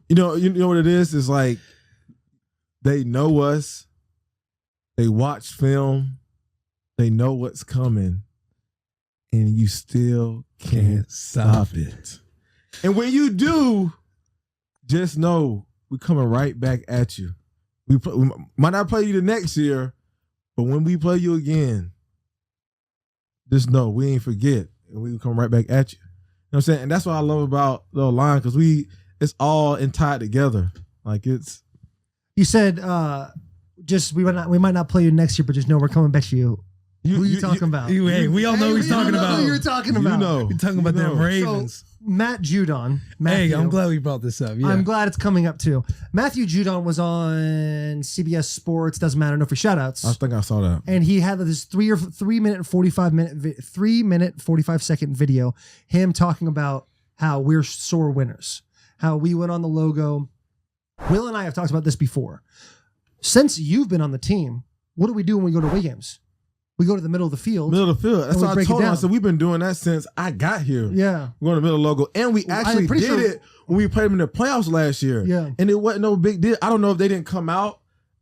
You know what it is? It's like they know us. They watch film. They know what's coming. And you still can't stop it. And when you do, just know we're coming right back at you. We might not play you the next year, but when we play you again, just know we ain't forget. And we come right back at you. You know what I'm saying? And that's what I love about the line, because it's all tied together. Like it's. You said we might not play you next year, but just know we're coming back to you. Who are you talking about? Hey, we all know who he's talking about. Who you're talking about? You know. You're talking about them Ravens. So, Matt Judon. Hey, I'm glad we brought this up. Yeah. I'm glad it's coming up too. Matthew Judon was on CBS Sports. Doesn't matter. No free shoutouts. I think I saw that. And he had this 3 minute 45-second video. Him talking about how we're sore winners. How we went on the logo. Will and I have talked about this before. Since you've been on the team, what do we do when we go to away games? We go to the middle of the field. That's what I told him. I said, we've been doing that since I got here. Yeah. We're going to the middle logo. And we actually did it when we played them in the playoffs last year. Yeah. And it wasn't no big deal. I don't know if they didn't come out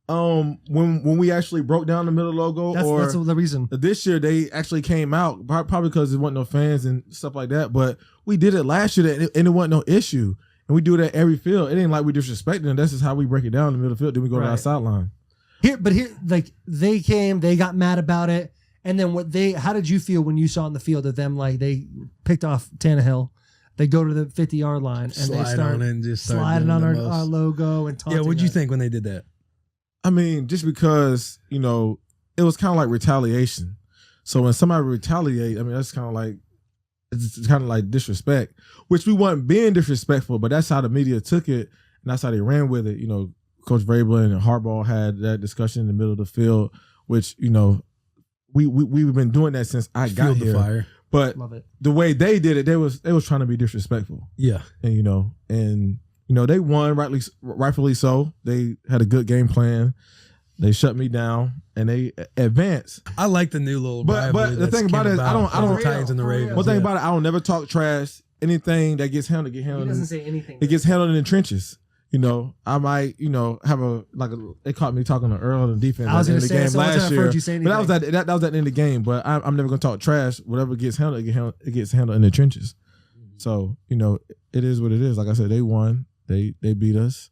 when we actually broke down the middle logo. That's the reason. This year they actually came out, probably because there wasn't no fans and stuff like that. But we did it last year and it wasn't no issue. And we do it at every field. It ain't like we disrespecting them. That's just how we break it down in the middle of the field. Then we go to our sideline. Like they came, they got mad about it. And then how did you feel when you saw on the field of them, like they picked off Tannehill, they go to the 50-yard line and they start sliding on our logo and taunting. Yeah, what'd you think when they did that? I mean, just because, it was kind of like retaliation. So when somebody retaliate, I mean, that's kind of like, it's kind of like disrespect, which we weren't being disrespectful, but that's how the media took it and that's how they ran with it. Coach Vrabel and Harbaugh had that discussion in the middle of the field, which, we've been doing that since I got here. Fire. But the way they did it, they was trying to be disrespectful. Yeah. And they won rightfully so. They had a good game plan. They shut me down and they advanced. I like the new little but the thing about it is I don't the Titans and the Ravens. One thing about it, I don't never talk trash. Anything that gets handled, He doesn't say anything. It gets handled in the trenches. I might, have they caught me talking to Earl in defense at the end of the game last year. But that was at the end of the game. But I'm never gonna talk trash. Whatever gets handled, it gets handled in the trenches. So, it is what it is. Like I said, they won. They beat us.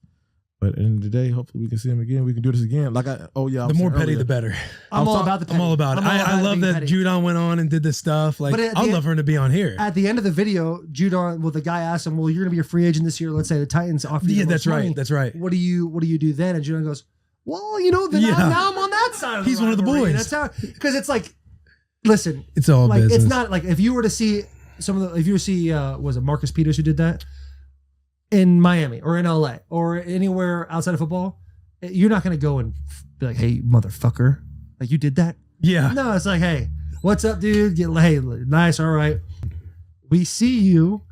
But at the end of the day, hopefully we can see them again. We can do this again. The more petty, the better. I'm all about the petty. I'm all about it. I love that Judon went on and did this stuff. Like, I'd love for him to be on here. At the end of the video, Judon, the guy asked him, well, you're going to be a free agent this year. Let's say the Titans offer you that's money. Right. That's right. What do you do then? And Judon goes, well, now I'm on that side of the He's one of the boys. That's how, because it's like, listen. It's all business. It's not like if you were to see was it Marcus Peters who did that? In Miami or in LA or anywhere outside of football, you're not going to go and be like, hey, motherfucker, like you did that. Yeah. No, it's like, hey, what's up, dude? Hey, nice. All right. We see you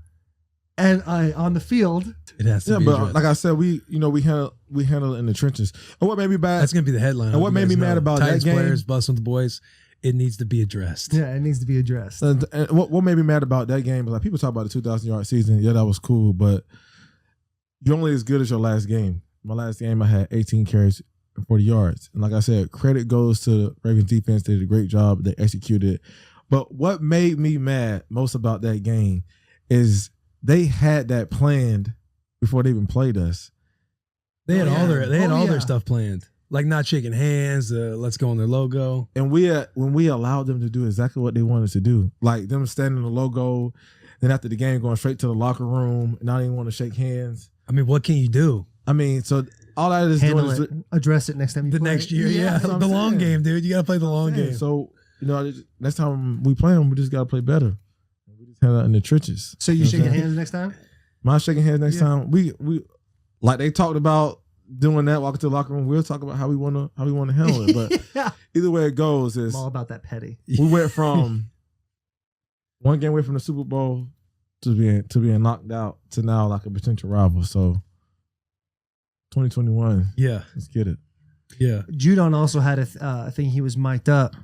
and on the field. It has to be. But like I said, we handle it in the trenches. And what made me bad? That's going to be the headline. And what made me mad about Titans that game? Players, Bussin With The Boys. It needs to be addressed. Yeah, it needs to be addressed. And what made me mad about that game was people talk about the 2,000-yard season. Yeah, that was cool, but you're only as good as your last game. My last game, I had 18 carries and 40 yards. And like I said, credit goes to the Ravens defense. They did a great job. They executed. But what made me mad most about that game is they had that planned before they even played us. They had all their stuff planned. Like not shaking hands, let's go on their logo. And when we allowed them to do exactly what they wanted to do, like them standing in the logo, then after the game going straight to the locker room and not even want to shake hands. I mean, what can you do? I mean, so all that is Handle doing is address it next time you play. Next year, yeah. The long game, dude. You got to play the long game. So, next time we play them, we just got to play better. We just handle it in the trenches. So you shaking hands next time? My shaking hands next time. We like they talked about doing that, walking to the locker room. We'll talk about how we want to handle it. But either way it goes, is I'm all about that petty. We went from one game away from the Super Bowl to being knocked out to now like a potential rival. So 2021. Yeah. Let's get it. Yeah. Judon also had a thing he was mic'd up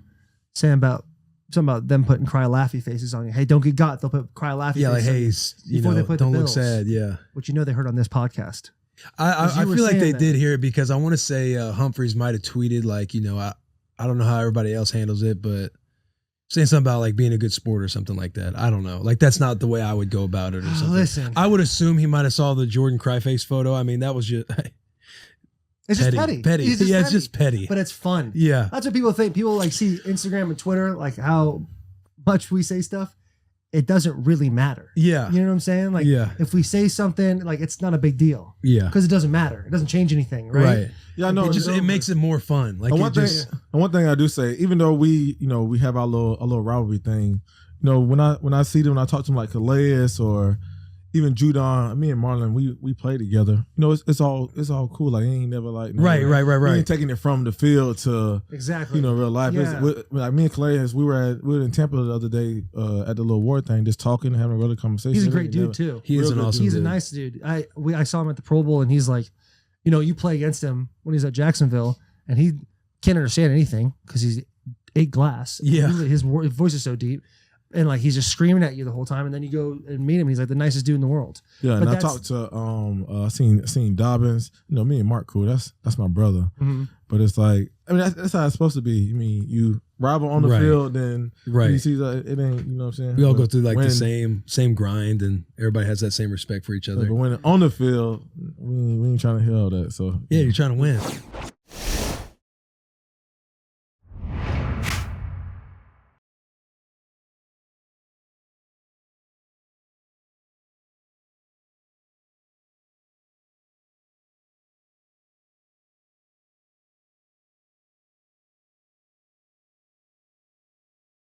saying about something about them putting cry laughy faces on you. Hey, don't get got. They'll put cry laughy faces like, hey, before they put don't the look bills, sad. Yeah. Which they heard on this podcast. I feel like they did hear it because I want to say Humphreys might have tweeted like, you know, I don't know how everybody else handles it, but saying something about like being a good sport or something like that. I don't know. Like that's not the way I would go about it or something. Listen, I would assume he might have saw the Jordan Cryface photo. I mean, that was just it's just petty. It's just petty. But it's fun. Yeah. That's what people think. People like see Instagram and Twitter, like how much we say stuff. It doesn't really matter. Yeah. You know what I'm saying? Like, if we say something, like, it's not a big deal. Yeah. Because it doesn't matter. It doesn't change anything, right? Yeah, I know. It makes it more fun. Like, one thing I do say, even though we have our little rivalry thing, you know, when I see them, when I talk to them like Calais or even Judon, me and Marlon, we play together. You know, it's all cool. Like, he ain't never like right. We ain't taking it from the field to exactly, you know, real life. Yeah. Like me and Calais, we were in Tampa the other day at the little war thing, just talking, having a really conversation. He's a great dude too. He is an awesome. He's dude. a nice dude. I saw him at the Pro Bowl, and he's like, you know, you play against him when he's at Jacksonville, and he can't understand anything because he's 8 glass. Yeah, his voice is so deep. And like he's just screaming at you the whole time, and then you go and meet him. He's like the nicest dude in the world. Yeah, but and I talked to seen Dobbins. You know, me and Mark cool. That's my brother. Mm-hmm. But it's like, I mean, that's how it's supposed to be. I mean, you rival on the field, then you see that it ain't. You know what I'm saying? We all go through like the same grind, and everybody has that same respect for each other. But when on the field, we ain't trying to hear all that. So yeah, you're trying to win.